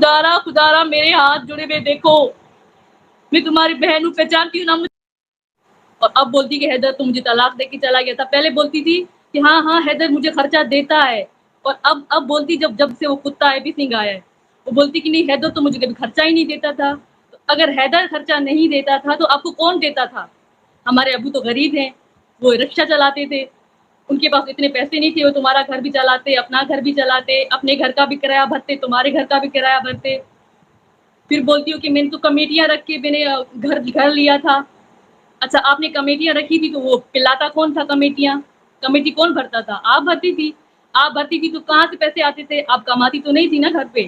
خدارا میرے ہاتھ جڑے ہوئے دیکھو، میں تمہاری بہن ہوں، پہچانتی ہوں نا مجھے. اور اب بولتی کہ حیدر تو مجھے طلاق دے کے چلا گیا تھا. پہلے بولتی تھی کہ ہاں حیدر مجھے خرچہ دیتا ہے، اور اب بولتی جب سے وہ کتا ہے بھی سنگھ آیا ہے، وہ بولتی کہ نہیں حیدر تو مجھے کبھی خرچہ ہی نہیں دیتا تھا. تو اگر حیدر خرچہ نہیں دیتا تھا تو آپ کو کون دیتا تھا؟ ہمارے ابو تو غریب ہیں، وہ رکشہ چلاتے تھے، ان کے پاس اتنے پیسے نہیں تھے، وہ تمہارا گھر بھی چلاتے، اپنا گھر بھی چلاتے، اپنے گھر کا بھی کرایہ بھرتے، تمہارے گھر کا بھی کرایہ بھرتے. پھر بولتی ہو کہ میں نے تو کمیٹیاں رکھ کے میں نے گھر لیا تھا. اچھا آپ نے کمیٹیاں رکھی تھی تو وہ پلاتا کون تھا؟ کمیٹی کون بھرتا تھا؟ آپ بھرتی تھی. آپ بھرتی تھی تو کہاں سے پیسے آتے تھے؟ آپ کماتی تو نہیں تھی نا گھر پہ،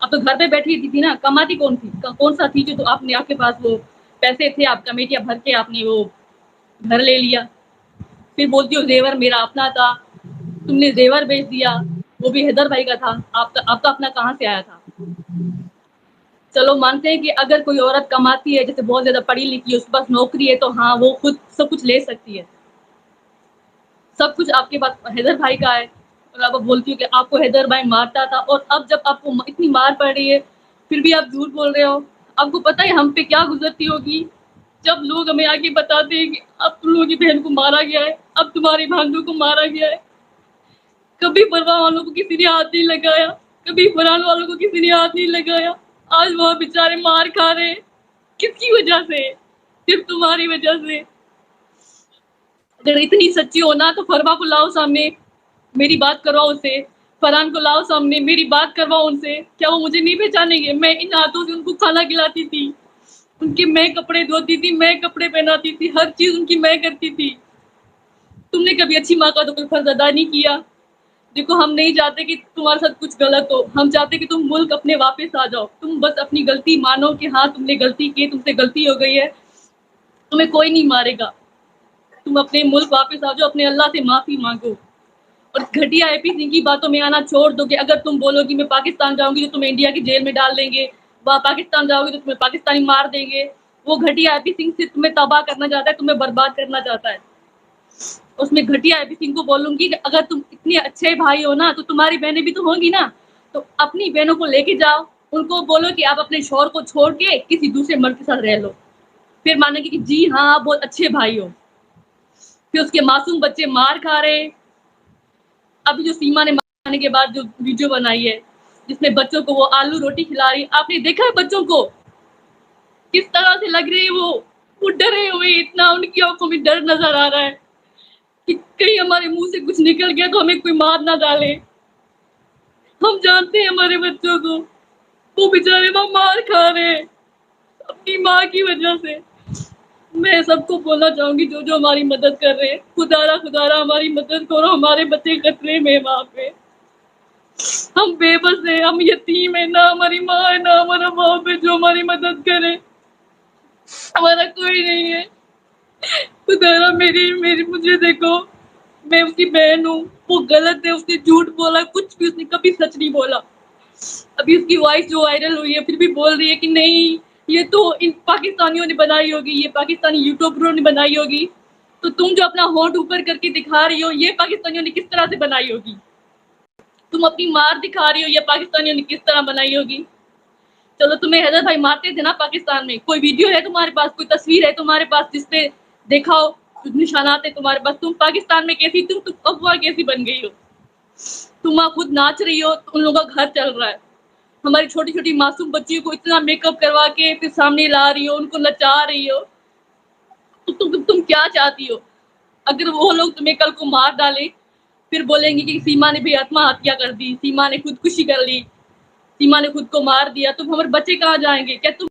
اب تو گھر پہ بیٹھی تھی نا. کماتی کون تھی؟ کون سا تھی جو تو آپ کے پاس وہ پیسے تھے، آپ کمیٹیاں بھر کے آپ نے وہ گھر لے لیا. پھر بولتی ہو زیور میرا اپنا تھا، تم نے زیور بیچ دیا، وہ بھی حیدر بھائی کا تھا، آپ کا اپنا کہاں سے آیا تھا؟ چلو مانتے ہیں کہ اگر کوئی عورت کماتی ہے، جیسے بہت زیادہ پڑھی لکھی ہے، اس کے پاس نوکری ہے، تو ہاں وہ خود سب کچھ لے سکتی ہے، سب کچھ آپ کے پاس حیدر بھائی کا ہے. اور آپ بولتی ہو کہ آپ کو حیدر بھائی مارتا تھا، اور اب جب آپ کو اتنی مار پڑ رہی ہے پھر بھی آپ جھوٹ بول رہے ہو. آپ کو پتہ ہے ہم پہ کیا گزرتی ہوگی جب لوگ ہمیں آگے بتاتے ہیں کہ اب تم لوگوں کی بہن کو مارا گیا ہے، اب تمہاری بھانجوں کو مارا گیا ہے. کبھی پرواہ والوں کو کسی نے ہاتھ نہیں لگایا، کبھی فرحان والوں کو کسی نے ہاتھ نہیں لگایا. آج وہ بیچارے مار کھا رہے، کس کی وجہ سے؟ صرف تمہاری وجہ سے. اگر اتنی سچی ہونا تو فرما کو لاؤ سامنے، میری بات کرواؤ اس سے. فرحان کو لاؤ سامنے، میری بات کرواؤ ان سے. کیا وہ مجھے نہیں پہچانیں گے؟ میں ان ہاتھوں سے ان کو کھانا کھلاتی تھی، ان کے میں کپڑے دھوتی تھی، میں کپڑے پہناتی تھی، ہر چیز ان کی میں کرتی تھی. تم نے کبھی اچھی ماں کا تو کوئی فرض ادا نہیں کیا. دیکھو ہم نہیں چاہتے کہ تمہارے ساتھ کچھ غلط ہو، ہم چاہتے کہ تم ملک اپنے واپس آ جاؤ. تم بس اپنی غلطی مانو کہ ہاں تم نے غلطی کی، تم سے غلطی ہو گئی ہے، تمہیں کوئی نہیں مارے گا. تم اپنے ملک واپس آ جاؤ، اپنے اللہ سے معافی مانگو، اور گھٹیا اے پی سنگھ کی باتوں میں آنا چھوڑ دو کہ اگر تم بولو کہ میں پاکستان جاؤں گی تو تمہیں انڈیا کی جیل میں ڈال دیں گے، وہاں پاکستان جاؤ گی تو تمہیں پاکستانی مار دیں گے. وہ گھٹیا اے پی سنگھ صرف تمہیں تباہ کرنا چاہتا ہے، تمہیں برباد کرنا چاہتا ہے. اس میں گھٹیا اے پی سنگھ کو بولوں گی کہ اگر تم اتنے اچھے بھائی ہو نا تو تمہاری بہنیں بھی تو ہوں گی نا، تو اپنی بہنوں کو لے کے جاؤ، ان کو بولو کہ آپ اپنے شوہر کو چھوڑ کے کسی دوسرے مرد کے ساتھ رہ لو. پھر مانیں گے کہ جی ہاں آپ بہت اچھے بھائی ہو. پھر اس کے معصوم بچے مار کھا رہے. ابھی جو سیما نے مارنے کے بعد جو ویڈیو بنائی ہے جس میں بچوں کو وہ آلو روٹی کھلا رہی، آپ نے دیکھا ہے بچوں کو کس طرح سے لگ رہی ہے؟ وہ ڈرے ہوئے، اتنا ان کی آنکھوں میں ڈر نظر آ رہا ہے کہ کہیں ہمارے منہ سے کچھ نکل گیا تو ہمیں کوئی مار نہ ڈالے. ہم جانتے ہیں ہمارے بچوں کو، وہ بیچارے وہاں مار کھا رہے اپنی ماں کی وجہ سے. میں سب کو بولنا چاہوں گی جو ہماری مدد کر رہے ہیں، خدارا ہماری مدد کرو، ہمارے بچے خطرے میں وہاں پہ. ہم بے بس ہیں، ہم یتیم ہیں، نہ ہماری ماں ہے نہ ہمارا باپ ہے جو ہماری مدد کرے. ہمارا کوئی نہیں ہے. خدارا میری مجھے دیکھو، میں اس کی بہن ہوں، وہ غلط ہے، اس نے جھوٹ بولا، کچھ بھی اس نے کبھی سچ نہیں بولا. ابھی اس کی وائس جو وائرل ہوئی ہے پھر بھی بول رہی ہے کہ نہیں یہ تو ان پاکستانیوں نے بنائی ہوگی، یہ پاکستانی یوٹیوبروں نے بنائی ہوگی. تو تم جو اپنا ہونٹ اوپر کر کے دکھا رہی ہو یہ پاکستانیوں نے کس طرح سے بنائی ہوگی؟ تم اپنی مار دکھا رہی ہو یہ پاکستانیوں نے کس طرح بنائی ہوگی؟ چلو تمہیں حیدر بھائی مارتے تھے نا پاکستان میں، کوئی ویڈیو ہے تمہارے پاس، کوئی تصویر ہے تمہارے پاس جس پہ دیکھا ہو نشانات ہے تمہارے پاس؟ تم پاکستان میں کیسی، تم افواہ کیسی بن گئی ہو؟ تم وہاں خود ناچ رہی ہو، ان لوگوں کا گھر چل رہا ہے، ہماری چھوٹی چھوٹی معصوم بچیوں کو اتنا میک اپ کروا کے پھر سامنے لا رہی ہو، ان کو نچا رہی ہو. تم کیا چاہتی ہو؟ اگر وہ لوگ تمہیں کل کو مار ڈالے پھر بولیں گے کہ سیما نے بھی آتما ہتیا کر دی، سیما نے خودکشی کر لی، سیما نے خود کو مار دیا، تو ہمارے بچے کہاں جائیں گے؟ کیا تم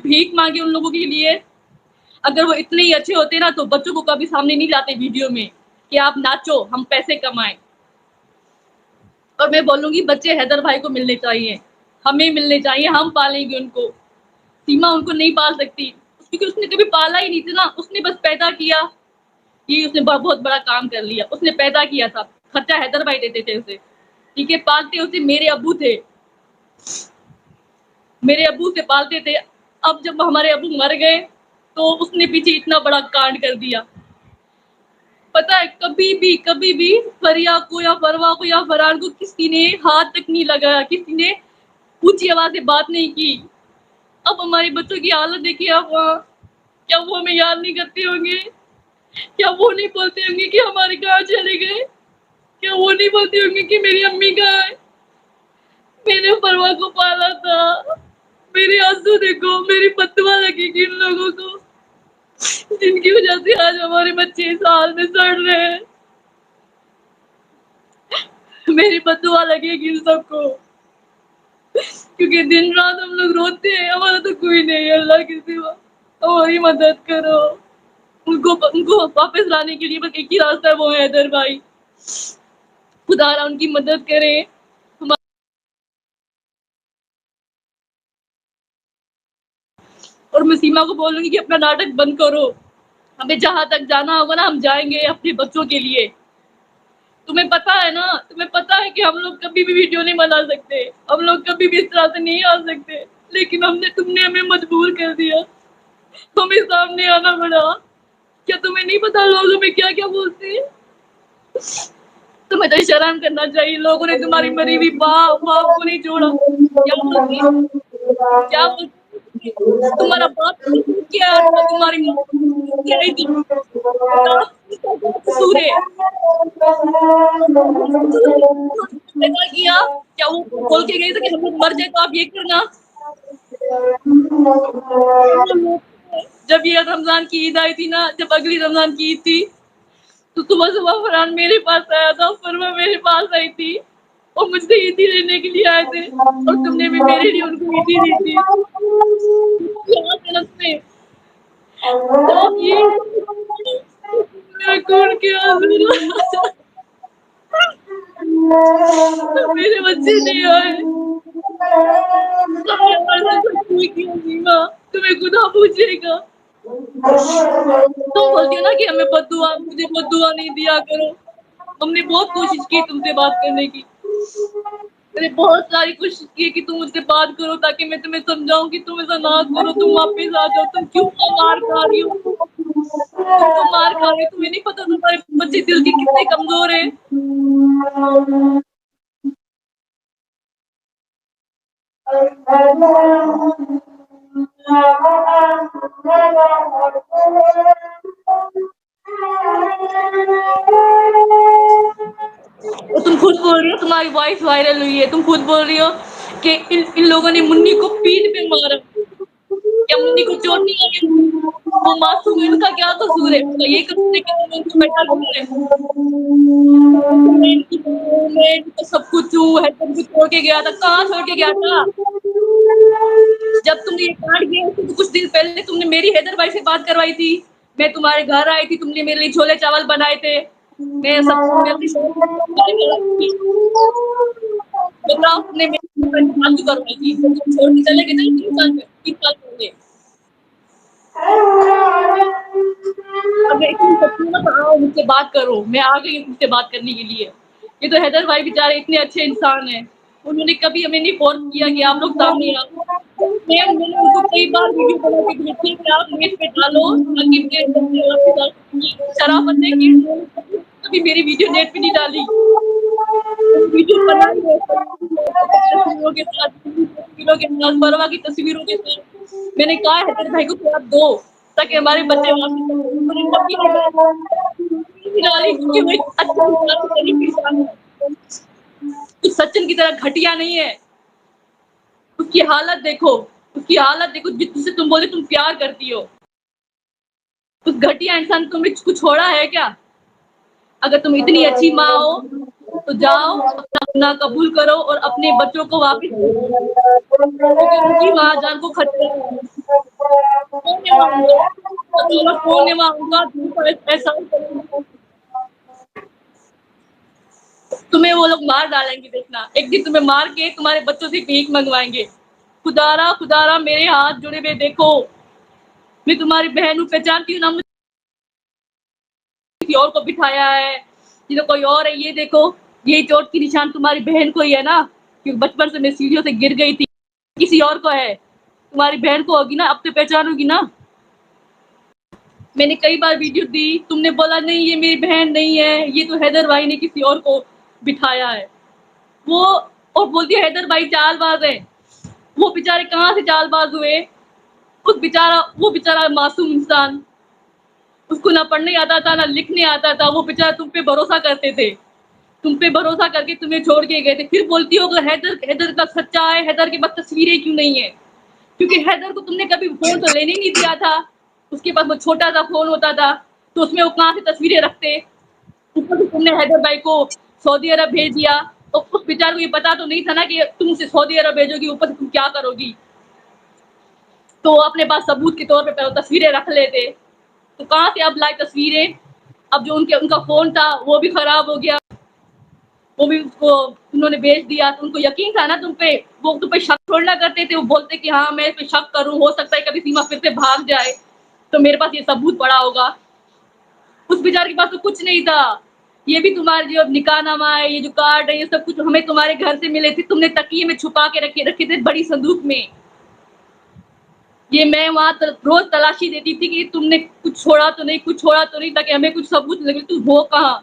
بھیک مانگے ان لوگوں کے لیے؟ اگر وہ اتنے ہی اچھے ہوتے نا تو بچوں کو کبھی سامنے نہیں لاتے ویڈیو میں کہ آپ ناچو ہم پیسے کمائیں. اور میں بولوں گی بچے حیدر بھائی کو ملنے چاہیے، ہمیں ملنے چاہیے، ہم پالیں گے ان کو. سیما ان کو نہیں پال سکتی کیونکہ اس نے کبھی پالا ہی نہیں تھا نا، اس نے بس پیدا کیا. یہ اس نے بہت بڑا کام کر لیا، اس نے پیدا کیا تھا، خرچہ حیدر بھائی دیتے تھے اسے، ٹھیک ہے، پالتے اسے میرے ابو تھے، میرے ابو سے پالتے تھے. اب جب ہمارے ابو مر گئے تو اس نے پیچھے اتنا بڑا کانڈ کر دیا. پتا ہے کبھی بھی فریا کو یا فروا کو یا فرار کو کسی نے ہاتھ تک نہیں لگایا, کسی نے اونچی آواز سے بات نہیں کی. اب ہمارے بچوں کی حالت دیکھیے آپ وہاں, کیا وہ ہمیں یاد نہیں کرتے ہوں گے؟ کیا وہ نہیں بولتے ہوں گے کہ ہمارے کہاں چلے گئے؟ کیا وہ نہیں بولتے ہوں گے کہ میری امی کہاں ہے؟ میں نے فروا کو پالا تھا, میرے آنسو دیکھو, میری بددعا لگے گی ان لوگوں کو جن کی وجہ سے آج ہمارے بچے اس حال میں سڑ رہے ہیں. میری بددعا لگے گی ان سب کو, کیونکہ دن رات ہم لوگ روتے ہیں, ہمارا تو کوئی نہیں ہے اللہ کے سوا. ہماری مدد کرو. ان کو واپس لانے کے لیے بس ایک ہی راستہ ہے, وہ ہے حیدر بھائی. خدا را ان کی مدد کرے. اور میں سیما کو بولوں گی کہ اپنا ناٹک بند کرو. ہمیں جہاں تک جانا ہوگا نا ہم جائیں گے اپنے بچوں کے لیے. تمہیں پتا ہے نا, تمہیں پتا ہے کہ ہم لوگ کبھی بھی ویڈیو نہیں بنا سکتے, ہم لوگ کبھی بھی اس طرح سے نہیں آ سکتے, لیکن تم نے ہمیں مجبور کر دیا, ہمیں سامنے آنا پڑا. کیا تمہیں نہیں پتا لوگ ہمیں کیا کیا بولتے ہیں؟ تمہیں تو شرم کرنا چاہیے. لوگوں نے تمہاری مری ہوئی باپ کو نہیں چھوڑا. کیا بولتی کیا بولتی تمہارا باپ کیا تھا, تمہاری ماں کیا تھی, بتاؤ اس کا کیا قصور ہے؟ کیا کیا وہ بول کے گئے تھے کہ ہم لوگ مر جائے تو آپ یہ کرنا. جب یہ رمضان کی عید آئی تھی نا, جب اگلی رمضان کی عید تھی, تو صبح صبح فرحان میرے پاس آیا تھا, فرما میرے پاس آئی تھی, اور مجھ سے عیدی لینے کے لیے آئے تھے, اور تم نے بھی میرے لیے ان کو عیدی دی تھی. میرے بچے نہیں آئے. تمہیں خدا پوچھے گا. تم بولتی ہو نا کہ ہمیں مجھے بددعا نہیں دیا کرو. ہم نے بہت کوشش کی تم سے بات کرنے کی, میں نے بہت ساری کوشش کی کہ تم مجھ سے بات کرو, تاکہ میں تمہیں سمجھاؤں کہ تم ایسا نہ کرو, تم واپس آ جاؤ. تم کیوں مار کھا رہی ہو؟ تم مار کھا رہی ہو, تمہیں نہیں پتا تمہارے بچے دل کے کتنے کمزور ہیں. تم خود بول رہی ہو تمہاری وائس وائرل ہوئی ہے, تم خود بول رہی ہو کہ ان لوگوں نے منی کو پیٹھ پہ مارا. کیا منی کو چوٹ نہیں لگی؟ وہ معصوم ہے, ان کا کیا قصور ہے؟ یہ قصور ہے کہ تم ان کو بیٹھا دو. میں سب کچھ ہوں, سب کچھ چھوڑ کے گیا تھا. کہاں چھوڑ کے گیا تھا؟ جب تم نے یہ کارڈ کیا تو کچھ دن پہلے تم نے میری حیدر بھائی سے بات کروائی تھی. میں تمہارے گھر آئی تھی, تم نے میرے لیے چھولے چاول بنائے تھے. میں سب بتاؤ, تم نے کروائی تھی چھوڑ کے چلے گئے 3 سال پہلے. اب اتنی سچی مت آؤ مجھ سے بات کرو, میں آ گئی ہوں مجھ سے بات کرنے کے لیے. یہ تو حیدر بھائی بیچارے اتنے اچھے انسان ہیں, انہوں نے کبھی ہمیں نہیں فورس کیا کہ آپ لوگ سامنے آؤ. میں نے ان کو کئی بار ویڈیو بنا کے بھیجی کہ آپ نیٹ پہ ڈالو تاکہ میرے بچے واپس آ سکیں. شرافت ہے کہ کبھی میری ویڈیو نیٹ پہ نہیں ڈالی. ویڈیو بنائی ہے تصویروں کے ساتھ, فروا کی تصویروں کے ساتھ. میں نے کہا حیدر بھائی کو کہ آپ دو تاکہ ہمارے بچے واپس ڈالی, کیونکہ وہ ایک اچھا انسان ہے, تو سچن کی طرح گھٹیا نہیں ہے. اس کی حالت دیکھو, اس کی حالت دیکھو, جس سے تم بولے تم پیار کرتی ہو. اس گھٹیا انسان تم نے کچھ چھوڑا ہے کیا؟ اگر تم اتنی اچھی ماں ہو تو جاؤ اپنا گناہ قبول کرو اور اپنے بچوں کو واپس دو, کیونکہ ان کی ماں جان کو خطرہ ہے. تمہیں وہ لوگ مار ڈالیں گے, دیکھنا ایک دن تمہیں مار کے تمہارے بچوں سے بھیک منگوائیں گے. خدا را میرے ہاتھ جڑے ہوئے دیکھو, میں تمہاری بہن پہچانتی ہوں نا, کسی اور کو بٹھایا ہے, یہ کوئی اور ہے. یہ دیکھو, یہ چوٹ کی نشان تمہاری بہن کو ہی ہے نا, کیونکہ بچپن سے میں سیڑھیوں سے گر گئی تھی. کسی اور کو ہے, تمہاری بہن کو ہوگی نا, اب تو پہچانو گی نا. میں نے کئی بار ویڈیو دی، تم نے بولا نہیں یہ میری بہن نہیں ہے، یہ تو حیدر بھائی نے کسی اور کو بٹھایا ہے. وہ اور بولتی ہے حیدر بھائی چال باز ہے. وہ بیچارے کہاں سے چال باز ہوئے؟ وہ بیچارہ معصوم انسان، اس کو نہ پڑھنے آتا تھا نہ لکھنے آتا تھا. وہ بیچارہ تم پہ بھروسہ کرتے تھے، تم پہ بھروسہ کر کے تمہیں چھوڑ کے گئے تھے. پھر بولتی ہو کہ حیدر کا سچا ہے، حیدر کے پاس تصویریں کیوں نہیں ہے؟ کیونکہ حیدر کو تم نے کبھی فون تو لینے نہیں دیا تھا. اس کے پاس وہ چھوٹا سا فون ہوتا تھا تو اس میں وہ کہاں سے تصویریں رکھتے. اوپر سے تم نے حیدر بھائی کو سعودی عرب بھیج دیا، اور اس بیچارے کو یہ پتا تو نہیں تھا نا کہ تم اسے سعودی عرب بھیجو گی، اوپر سے تم کیا کرو گی. تو اپنے پاس ثبوت کے طور پہ تصویریں رکھ لیتے. تو کہاں سے اب لائے تصویریں؟ اب جو ان کا فون تھا وہ بھی خراب ہو گیا، وہ بھی اس کو انہوں نے بیچ دیا. تو ان کو یقین تھا نا تم پہ، وہ تم پہ شک چھوڑنا کرتے تھے. وہ بولتے کہ ہاں میں اس پہ شک کروں، ہو سکتا ہے کبھی سیما پھر سے بھاگ جائے تو میرے پاس یہ ثبوت پڑا ہوگا. اس بیچارے کے پاس تو کچھ نہیں تھا. یہ بھی تمہارے جو نکاح نامہ ہے، یہ جو کارڈ ہے، یہ سب کچھ ہمیں تمہارے گھر سے ملے تھے. تم نے تکیے میں چھپا کے رکھے تھے، بڑی صندوق میں. یہ میں وہاں روز تلاشی دیتی تھی کہ تم نے کچھ چھوڑا تو نہیں، تاکہ ہمیں کچھ ثبوت لگے. تو ہو کہاں؟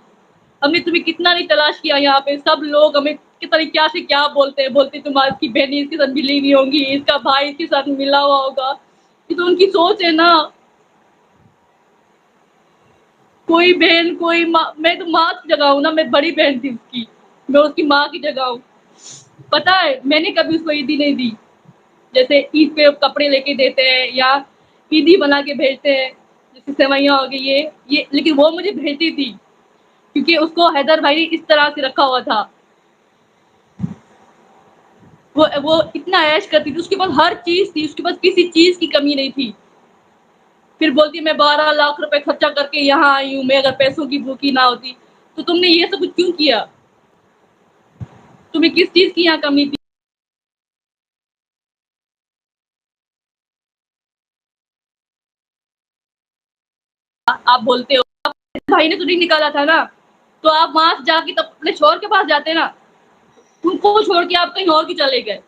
ہم نے تمہیں کتنا نہیں تلاش کیا. یہاں پہ سب لوگ ہمیں کیا سے کیا بولتے تمہاری کی بہنیں اس کے ساتھ ملی نہیں ہوں گی، اس کا بھائی اس کے ساتھ ملا ہوا ہوگا. یہ تو ان کی سوچ ہے نا. کوئی بہن کوئی ماں، میں تو ماں کی جگہ ہوں نا. میں بڑی بہن تھی اس کی، میں اس کی ماں کی جگہ ہوں. پتا ہے میں نے کبھی اس کو عیدی نہیں دی. جیسے عید پہ کپڑے لے کے دیتے ہیں یا عیدی بنا کے بھیجتے ہیں، جیسے سوئیاں ہو گئی یہ لیکن وہ مجھے بھیجتی تھی کیونکہ اس کو حیدر بھائی نے اس طرح سے رکھا ہوا تھا. وہ اتنا عیش کرتی تھی، اس کے پاس ہر چیز تھی، اس کے پاس کسی چیز کی کمی نہیں تھی. پھر بولتی میں 12 لاکھ روپے خرچہ کر کے یہاں آئی ہوں. میں اگر پیسوں کی بھوکی نہ ہوتی تو تم نے یہ سب کچھ کیوں کیا؟ تمہیں کس چیز کی یہاں کمی تھی؟ آپ بولتے ہو بھائی نے تو نہیں نکالا تھا نا، تو آپ وہاں سے جا کے تب اپنے شوہر کے پاس جاتے نا. ان کو چھوڑ کے آپ کہیں اور کی چلے گئے.